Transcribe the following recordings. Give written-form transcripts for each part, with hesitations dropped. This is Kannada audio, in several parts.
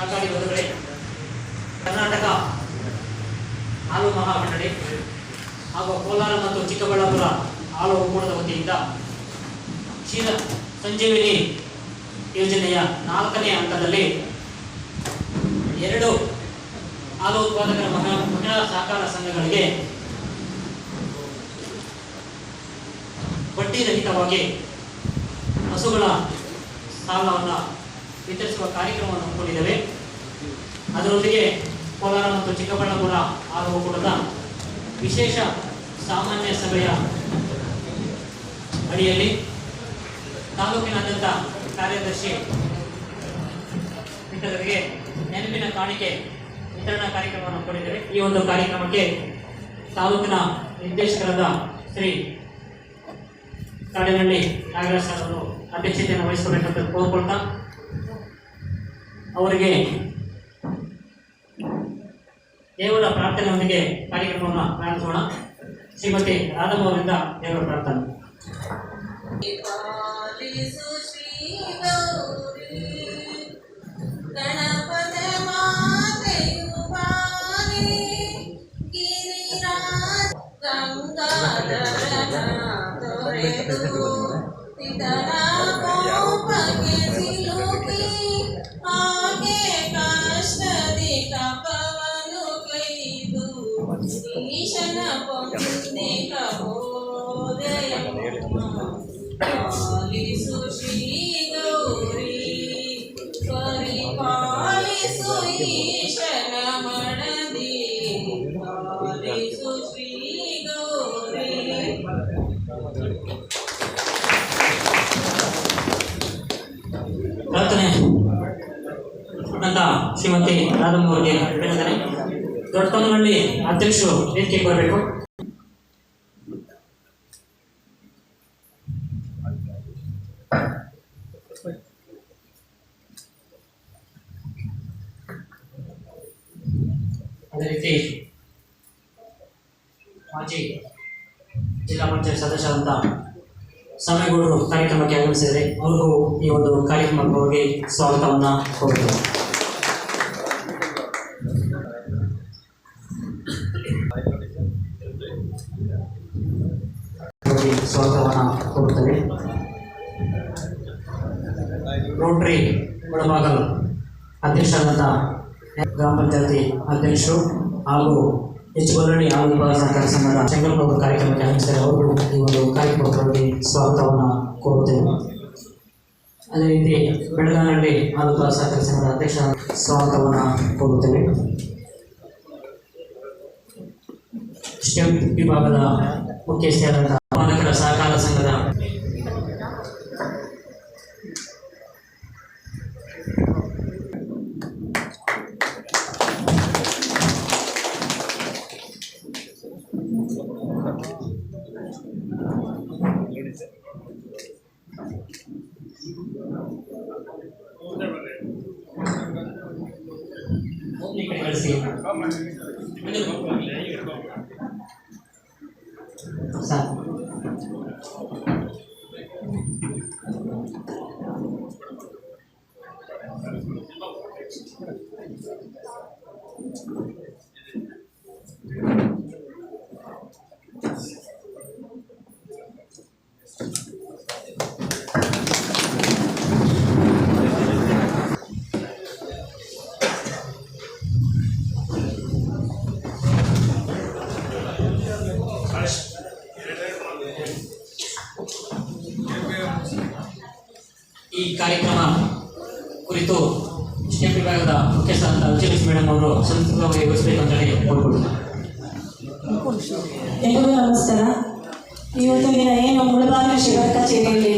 ಸಹಕಾರಿ ಬಂಧುಗಳೇ, ಕರ್ನಾಟಕ ಹಾಲು ಮಹಾಮಂಡಳಿ ಹಾಗೂ ಕೋಲಾರ ಮತ್ತು ಚಿಕ್ಕಬಳ್ಳಾಪುರ ಹಾಲು ಒಕ್ಕೂಟದ ವತಿಯಿಂದ ಕ್ಷೀರ ಸಂಜೀವಿನಿ ಯೋಜನೆಯ 4ನೇ ಹಂತದಲ್ಲಿ 2 ಹಾಲು ಉತ್ಪಾದಕರ ಮಹಿಳಾ ಸಹಕಾರ ಸಂಘಗಳಿಗೆ ಬಡ್ಡಿ ರಹಿತವಾಗಿ ಹಸುಗಳ ಸಾಲವನ್ನು ವಿತರಿಸುವ ಕಾರ್ಯಕ್ರಮವನ್ನು ಹಮ್ಮಿಕೊಂಡಿದ್ದೇವೆ. ಅದರೊಂದಿಗೆ ಕೋಲಾರ ಮತ್ತು ಚಿಕ್ಕಬಳ್ಳಾಪುರ ಹಾಲು ಒಕ್ಕೂಟದ ವಿಶೇಷ ಸಾಮಾನ್ಯ ಸಭೆಯ ಅಡಿಯಲ್ಲಿ ತಾಲೂಕಿನಾದ್ಯಂತ ಕಾರ್ಯದರ್ಶಿ ಮಿತ್ರರಿಗೆ ನೆನಪಿನ ಕಾಣಿಕೆ ವಿತರಣಾ ಕಾರ್ಯಕ್ರಮವನ್ನು ಹಮ್ಮಿಕೊಂಡಿದ್ದೇವೆ. ಈ ಒಂದು ಕಾರ್ಯಕ್ರಮಕ್ಕೆ ತಾಲೂಕಿನ ನಿರ್ದೇಶಕರಾದ ಶ್ರೀ ಕಾಡೇನಹಳ್ಳಿ ನಾಗರಾಜ್ ಸರ್ ಅವರು ಅಧ್ಯಕ್ಷತೆಯನ್ನು ವಹಿಸಬೇಕಂತ ಕೋರ್ಕೊಳ್ತಾ ಅವರಿಗೆ ದೇವರ ಪ್ರಾರ್ಥನೆಯೊಂದಿಗೆ ಕಾರ್ಯಕ್ರಮವನ್ನು ಪ್ರಾರಂಭಿಸೋಣ. ಶ್ರೀಮತಿ ರಾಧಮ್ಮ ಅವರಿಂದ ದೇವರ ಪ್ರಾರ್ಥನೆ. ಈಶನ ಪೊಂದಿಕ ಪಾಲಿಸು ಶ್ರೀ ಗೌರಿ ಪರಿಪಾಲಿಸು ಈಶನ ಮಡದಿ ಪಾಲಿಸು ಶ್ರೀ ಗೌರಿ. ಪ್ರಾರ್ಥನೆ ಅಂತ ಶ್ರೀಮತಿ ರಾಧಮ್ಮ ಅವರಿಗೆ ಹೇಳಿದ್ದಾರೆ. ದೊಡ್ಡತನಹಳ್ಳಿ ಅಧ್ಯಕ್ಷರು ವೇದಿಕೆಗೆ ಬರಬೇಕು. ಅದೇ ರೀತಿ ಮಾಜಿ ಜಿಲ್ಲಾ ಪಂಚಾಯತ್ ಸದಸ್ಯರಂತ ಸಮಯಗೌಡರು ಕಾರ್ಯಕ್ರಮಕ್ಕೆ ಆಗಮಿಸಿದರೆ ಅವ್ರಿಗೂ ಈ ಒಂದು ಕಾರ್ಯಕ್ರಮಕ್ಕೆ ಹೋಗಿ ಸ್ವಾಗತವನ್ನು ಕೋರುತ್ತೇವೆ. ಸ್ವಾಗತವನ್ನು ಕೋರುತ್ತೇವೆ. ರೋಟರಿ ಮುಳಬಾಗಲ್ ಅಧ್ಯಕ್ಷರಾದಂಥ ಗ್ರಾಮ ಪಂಚಾಯತಿ ಅಧ್ಯಕ್ಷರು ಹಾಗೂ ಹೆಚ್ಚುಗೊಲ್ಲಳ್ಳಿ ಹಾಲು ಉತ್ಪಾದಕ ಸಹಕಾರ ಸಂಘದ ಶಂಕರಪ್ರಭು ಕಾರ್ಯಕ್ರಮಕ್ಕೆ ಆಗಮಿಸಿದರೆ ಅವರು ಈ ಒಂದು ಕಾರ್ಯಕ್ರಮಕ್ಕೆ ಸ್ವಾಗತವನ್ನು ಕೋರುತ್ತೇವೆ. ಅದೇ ರೀತಿ ಬೆಳಗಾನಹಳ್ಳಿ ಹಾಲು ಉತ್ಪಾದಕ ಸಹಕಾರ ಸಂಘದ ಅಧ್ಯಕ್ಷ ಸ್ವಾಗತವನ್ನು ಕೋರುತ್ತೇವೆ. ಸ್ಟೆಪ್ ವಿಭಾಗದ ಮುಖ್ಯಸ್ಥರಾದ ಉತ್ಪಾದಕರ ಸಹಕಾರ ಸಂಘದ ಈ ಕಾರ್ಯಕ್ರಮ ಕುರಿತು ಸ್ಟೇಟ್ ವಿಭಾಗದ ಮುಖ್ಯಸ್ಥರಾದ ವಿಜಯಲಕ್ಷ್ಮಿ ಮೇಡಮ್ ಅವರು ಸಂಸ್ಕೃತವಾಗಿ ಯೋಚಿಸಬೇಕು ಅಂತ ಹೇಳಿ ಕೋರ್ಕೊಳ್ತಾರೆ. ಎಲ್ಲರಿಗೂ ನಮಸ್ಕಾರ. ಇವತ್ತಿನ ಏನು ಮುಳಬಾಗಿಲು ಶಿವರ ಕಚೇರಿಯಲ್ಲಿ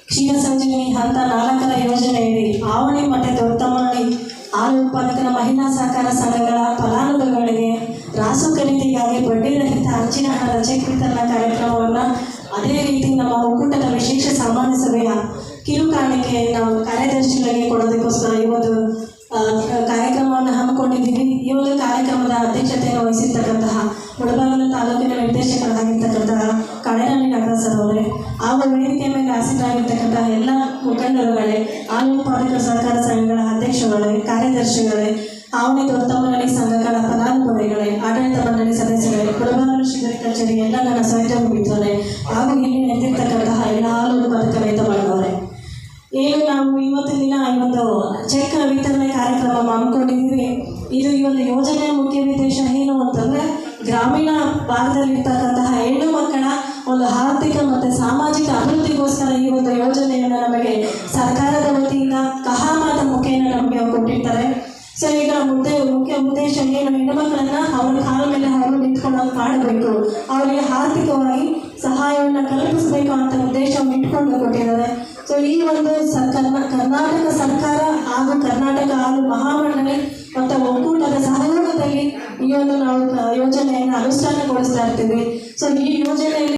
ಕ್ಷೀರ ಸಂಜೀವಿನಿ ಹಂತ 4ರ ಯೋಜನೆಯಲ್ಲಿ ಆವಣಿ ಮತ್ತು ದೊಡ್ಡತಮ್ಮನಹಳ್ಳಿ ಹಾಲು ಉತ್ಪಾದಕರ ಮಹಿಳಾ ಸಹಕಾರ ಸಂಘಗಳ ಫಲಾನುಭವಿಗಳಿಗೆ ರಾಸು ಖರೀದಿಗಾಗಿ ಬಡ್ಡಿ ರಹಿತ ಹಂಚಿನ ಹಣದ ಚೆಕ್ ವಿತರಣಾ ಕಾರ್ಯಕ್ರಮವನ್ನು ಅದೇ ರೀತಿ ನಮ್ಮ ಒಕ್ಕೂಟದ ವಿಶೇಷ ಸಾಮಾನ್ಯ ಸಭೆಯ ಕಿರು ಕಾಣಿಕೆ ನಾವು ಕಾರ್ಯದರ್ಶಿಗಳಿಗೆ ಕೊಡೋದಕ್ಕೋಸ್ಕರ ಈ ಒಂದು ಕಾರ್ಯಕ್ರಮವನ್ನು ಹಮ್ಮಿಕೊಂಡಿದ್ದೀವಿ. ಈ ಒಂದು ಕಾರ್ಯಕ್ರಮದ ಅಧ್ಯಕ್ಷತೆಯನ್ನು ವಹಿಸಿರ್ತಕ್ಕಂತಹ ಮುಳಬಾಗಿಲು ತಾಲೂಕಿನ ನಿರ್ದೇಶಕರಾಗಿರ್ತಕ್ಕಂತಹ ಕಾಡೇನಹಳ್ಳಿ ನಾಗರಾಜ್ ಸರ್ ಅವರೇ, ಹಾಗೂ ವೇದಿಕೆ ಮೇಲೆ ಆಸೀನರಾಗಿರ್ತಕ್ಕಂತಹ ಎಲ್ಲ ಮುಖಂಡರುಗಳೇ, ಹಾಲು ಉತ್ಪಾದಕರ ಸಹಕಾರ ಸಂಘಗಳ ಅಧ್ಯಕ್ಷರುಗಳೇ, ಕಾರ್ಯದರ್ಶಿ ಕಾರ್ಯದರ್ಶಿಗಳೇ, ಆವಣಿ ದೊಡ್ಡಮ್ಮನಹಳ್ಳಿ ಸಂಘಗಳ ಫಲಾನುಭವಿಗಳೇ, ಆಡಳಿತ ಮಂಡಳಿ ಸದಸ್ಯರೇ, ಕುಲಭಾಗರ ಶ್ರೀಧರ ಕಚೇರಿ ಎಲ್ಲ ನನ್ನ ಸಹೋದರ ಮಿತ್ರರೇ ಹಾಗೂ ಇಲ್ಲಿ ನೆರೆದಿರ್ತಕ್ಕಂತಹ ಎಲ್ಲ ಹಾಲು ಉತ್ಪಾದಕ ರೈತ ಬಾಂಧವರೇ, ಏನು ನಾವು ಇವತ್ತಿನ ದಿನ ಈ ಒಂದು ಚೆಕ್ ವಿತರಣೆ ಕಾರ್ಯಕ್ರಮ ಹಮ್ಮಿಕೊಂಡಿದ್ದೀವಿ. ಇದು ಈ ಒಂದು ಯೋಜನೆಯ ಮುಖ್ಯ ಉದ್ದೇಶ ಏನು ಅಂತಂದರೆ, ಗ್ರಾಮೀಣ ಭಾಗದಲ್ಲಿರ್ತಕ್ಕಂತಹ ಹೆಣ್ಣು ಮಕ್ಕಳ ಒಂದು ಆರ್ಥಿಕ ಮತ್ತು ಸಾಮಾಜಿಕ ಅಭಿವೃದ್ಧಿಗೋಸ್ಕರ ಈ ಒಂದು ಯೋಜನೆಯನ್ನು ನಮಗೆ ಸರ್ಕಾರದ ವತಿಯಿಂದ ಕಹಾಮಾದ ಮುಖೇನ ನಮಗೆ ಕೊಟ್ಟಿರ್ತಾರೆ. ಸೊ ಈಗ ಮುಖ್ಯ ಉದ್ದೇಶ ಏನು, ಹೆಣ್ಣುಮಕ್ಕಳನ್ನು ಅವರ ಕಾಲ ಮೇಲೆ ಅವರು ನಿಂತ್ಕೊಳ್ಳೋದು ಮಾಡಬೇಕು, ಅವರಿಗೆ ಆರ್ಥಿಕವಾಗಿ ಸಹಾಯವನ್ನು ಕಲ್ಪಿಸಬೇಕು ಅಂತ ಉದ್ದೇಶವನ್ನು ಇಟ್ಕೊಂಡು ಕೊಟ್ಟಿದ್ದಾರೆ. ಸೊ ಈ ಒಂದು ಕರ್ನಾಟಕ ಸರ್ಕಾರ ಹಾಗೂ ಕರ್ನಾಟಕ ಹಾಲು ಮಹಾಮಂಡಳಿ ಮತ್ತು ಒಕ್ಕೂಟದ ಸಹಯೋಗದಲ್ಲಿ ಈ ಒಂದು ನಾವು ಯೋಜನೆಯನ್ನು ಅನುಷ್ಠಾನಗೊಳಿಸ್ತಾ ಇರ್ತೀವಿ. ಸೊ ಈ ಯೋಜನೆಯಲ್ಲಿ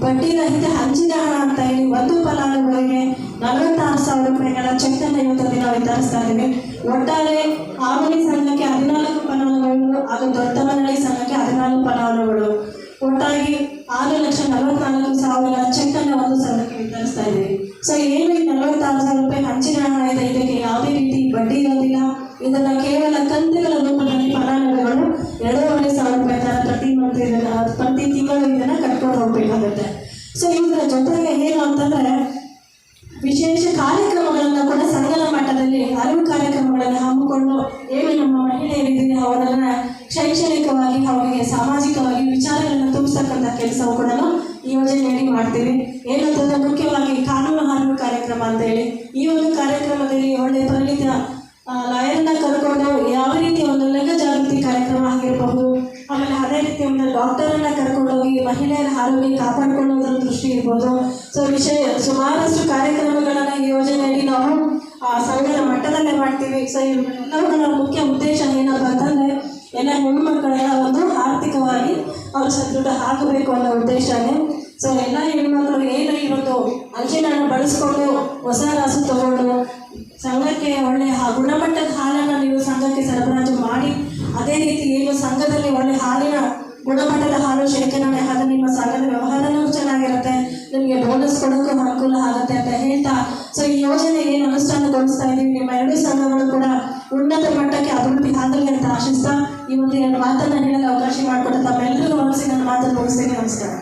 ಬಡ್ಡಿ ರಹಿತ ಹಂಚಿನ ಹಣ ಅಂತ ಹೇಳಿ ಒಂದು ಫಲಾನುಭವಿಗೆ 46,000 ರೂಪಾಯಿಗಳ ಚೆಕ್ ಅನ್ನು ಇವತ್ತು ದಿನ ವಿತರಿಸ್ತಾ ಇದ್ದೀವಿ. ಒಟ್ಟಾರೆ ಆವಣಿ ಸಂಘಕ್ಕೆ 14 ಫಲಾನುಭವಿಗಳು ಹಾಗೂ ದೊಡ್ಡಮನಹಳ್ಳಿ ಸಂಘಕ್ಕೆ 14 ಫಲಾನುಭವಿಗಳು, ಒಟ್ಟಾಗಿ 6,44,000 ಚೆಕ್ ಅನ್ನು ಒಂದು ಸಂಘಕ್ಕೆ ವಿತರಿಸ್ತಾ ಇದ್ದೀವಿ. ಸೊ ಏನು ಈ 46,000 ರೂಪಾಯಿ ಹಂಚಿನ ಹಣ ಇದೆ, ಇದಕ್ಕೆ ಯಾವುದೇ ರೀತಿ ಬಡ್ಡಿ ಇರೋದಿಲ್ಲ. ಇದನ್ನು ಕೇವಲ ಕಂತುಗಳ ರೂಪದಲ್ಲಿ ಫಲಾನುಭವಿಗಳು 2,500 ರೂಪಾಯಿ ತರ ಪ್ರತಿ ತಿಂಗಳು ಇದನ್ನು ಕಟ್ಕೊಂಡು ಹೋಗ್ಬೇಕಾಗುತ್ತೆ. ಸೊ ಇದರ ಜೊತೆಗೆ ಏನು ಅಂತಂದರೆ, ವಿಶೇಷ ಕಾರ್ಯಕ್ರಮಗಳನ್ನು ಕೂಡ ಸಂಘದ ಮಟ್ಟದಲ್ಲಿ ಹಲವು ಕಾರ್ಯಕ್ರಮಗಳನ್ನು ಹಮ್ಮಿಕೊಂಡು ಏನು ನಮ್ಮ ಮಹಿಳೆಯರಿದ್ದೀರಿ ಅವರನ್ನು ಶೈಕ್ಷಣಿಕವಾಗಿ ಅವರಿಗೆ ಸಾಮಾಜಿಕವಾಗಿ ವಿಚಾರಗಳನ್ನು ತುಂಬಿಸ್ತಕ್ಕಂಥ ಕೆಲಸವು ಕೂಡ ಈ ಯೋಜನೆಯಲ್ಲಿ ಮಾಡ್ತೀವಿ. ಏನಂತಂದರೆ ಮುಖ್ಯವಾಗಿ ಕಾನೂನು ಅರಿವು ಕಾರ್ಯಕ್ರಮ ಅಂತೇಳಿ ಈ ಒಂದು ಕಾರ್ಯಕ್ರಮದಲ್ಲಿ ಒಳ್ಳೆ ಪರಿಣಿತ ಲಾಯರ್ನ ಕರ್ಕೊಂಡು ಯಾವ ರೀತಿ ಒಂದು ಲಿಂಗ ಜಾಗೃತಿ ಕಾರ್ಯಕ್ರಮ ಆಗಿರಬಹುದು, ಆಮೇಲೆ ಅದೇ ರೀತಿ ಒಂದು ಡಾಕ್ಟರನ್ನು ಕರ್ಕೊಂಡೋಗಿ ಮಹಿಳೆಯರ ಆರೋಗ್ಯ ಕಾಪಾಡಿಕೊಳ್ಳೋದ್ರ ದೃಷ್ಟಿ ಇರ್ಬೋದು. ಸೊ ಸುಮಾರಷ್ಟು ಕಾರ್ಯಕ್ರಮಗಳನ್ನು ಈ ಯೋಜನೆಯಲ್ಲಿ ನಾವು ಸಂಘದ ಮಟ್ಟದಲ್ಲೇ ಮಾಡ್ತೀವಿ. ಸೊ ಇವೆಲ್ಲವುಗಳ ಮುಖ್ಯ ಉದ್ದೇಶ ಏನಪ್ಪ ಅಂತಂದರೆ, ಎಲ್ಲ ಹೆಣ್ಣುಮಕ್ಕಳೆಲ್ಲ ಒಂದು ಆರ್ಥಿಕವಾಗಿ ಅವರು ಸದೃಢ ಆಗಬೇಕು ಅನ್ನೋ ಉದ್ದೇಶನೇ. ಸೊ ಎಲ್ಲ ಹೆಣ್ಣುಮಕ್ಕಳು ಏನು ಈ ಒಂದು ಅಂಚಿನನ್ನು ಬಳಸ್ಕೊಂಡು ಹೊಸ ರಾಸು ತಗೊಂಡು ಸಂಘಕ್ಕೆ ಒಳ್ಳೆಯ ಗುಣಮಟ್ಟದ ಹಾಲನ್ನು ನೀವು ಸಂಘಕ್ಕೆ ಸರಬರಾಜು ಮಾಡಿ, ಅದೇ ರೀತಿ ಏನು ಸಂಘದಲ್ಲಿ ಒಳ್ಳೆ ಹಾಲಿನ ಗುಣಮಟ್ಟದ ಹಾಲು ಶೇಖರಣೆ ಆದ ನಿಮ್ಮ ಸಂಘದ ವ್ಯವಹಾರನೂ ಚೆನ್ನಾಗಿರುತ್ತೆ, ನಿಮಗೆ ಬೋನಸ್ ಕೊಡೋಕ್ಕೂ ಅನುಕೂಲ ಆಗುತ್ತೆ ಅಂತ ಹೇಳ್ತಾ, ಸೊ ಈ ಯೋಜನೆ ಏನು ಅನುಷ್ಠಾನಗೊಳಿಸ್ತಾ ಇದ್ದೀವಿ, ನಿಮ್ಮ 2 ಸಂಘಗಳು ಕೂಡ ಉನ್ನತ ಮಟ್ಟಕ್ಕೆ ಅಭಿವೃದ್ಧಿ ಆಗಲಿ ಅಂತ ಆಶಿಸ್ತಾ ಈ ಒಂದು 2 ಮಾತನ್ನು ಹೇಳಲು ಅವಕಾಶ ಮಾಡಿಕೊಡುತ್ತಾ ತಮ್ಮೆಲ್ಲರಿಗೂ ಮನಸ್ಸಿನ ಮಾತನ್ನು ಮುಗಿಸ್ತೇನೆ. ನಮಸ್ಕಾರ.